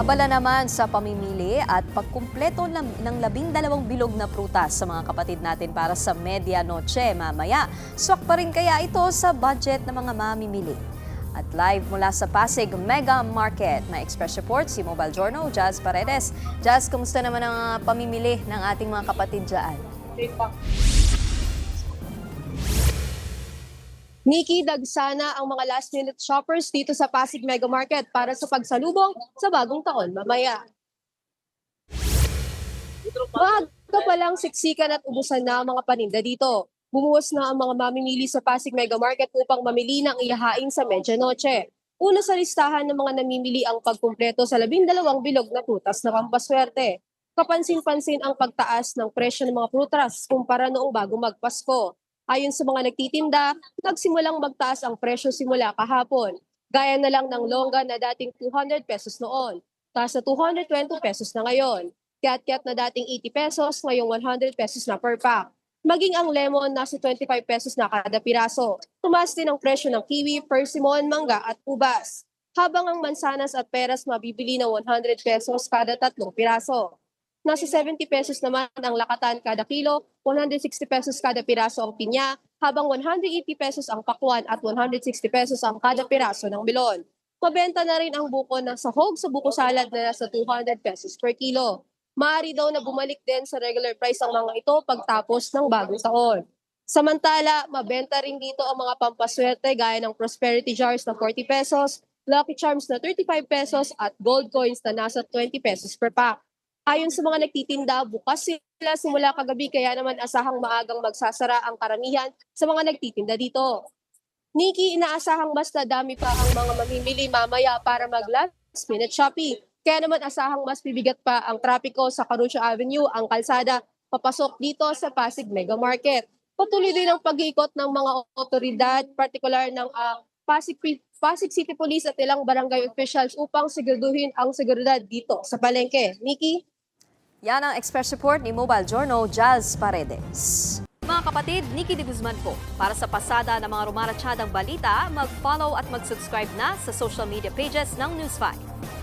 Abala naman sa pamimili at pagkumpleto ng 12 bilog na prutas sa mga kapatid natin para sa medianoche mamaya. Swak pa rin kaya ito sa budget ng mga mamimili. At live mula sa Pasig Mega Market, may Express Report si Mobile Journal, Jazz Paredes. Jazz, kumusta naman ang pamimili ng ating mga kapatid dyan? Nikki, dagsana ang mga last-minute shoppers dito sa Pasig Mega Market para sa pagsalubong sa bagong taon mamaya. Maaga pa lang siksikan at ubusan na ang mga paninda dito. Bumuhos na ang mga mamimili sa Pasig Mega Market upang mamili ng ihahain sa medianoche. Una sa listahan ng mga namimili ang pagkumpleto sa 12 bilog na prutas na pampaswerte. Kapansin-pansin ang pagtaas ng presyo ng mga prutas kumpara noong bago magpasko. Ayon sa mga nagtitinda, nagsimulang magtaas ang presyo simula kahapon. Gaya na lang ng longga na dating 200 pesos noon, taas na 220 pesos na ngayon. Kiat-kiat na dating 80 pesos, ngayong 100 pesos na per pack. Maging ang lemon nasa 25 pesos na kada piraso. Tumaas din ang presyo ng kiwi, persimmon, mangga at ubas. Habang ang mansanas at peras mabibili na 100 pesos kada 3 piraso. Nasa 70 pesos naman ang lakatan kada kilo, 160 pesos kada piraso ang pinya, habang 180 pesos ang pakwan at 160 pesos ang kada piraso ng melon. Mabenta na rin ang buko ng sahog sa buko salad na nasa 200 pesos per kilo. Maaari daw na bumalik din sa regular price ang mga ito pagtapos ng bagong taon. Samantala, mabenta rin dito ang mga pampaswerte gaya ng prosperity jars na 40 pesos, lucky charms na 35 pesos at gold coins na nasa 20 pesos per pack. Ayon sa mga nagtitinda, bukas sila simula kagabi kaya naman asahang maagang magsasara ang karamihan sa mga nagtitinda dito. Nikki, inaasahang mas nadami pa ang mga mamimili mamaya para mag-last minute shopping. Kaya naman asahang mas bibigat pa ang trapiko sa Carrucho Avenue, ang kalsada, papasok dito sa Pasig Mega Market. Patuloy din ang pag-iikot ng mga otoridad, partikular ng Pasig City Police at ilang barangay officials upang siguraduhin ang seguridad dito sa palengke. Nikki? Yan ang Express Report ni Mobile Journal, Jazz Paredes. Mga kapatid, Nikki de Guzman po. Para sa pasada ng mga rumaratsyadang balita, mag-follow at mag-subscribe na sa social media pages ng News 5.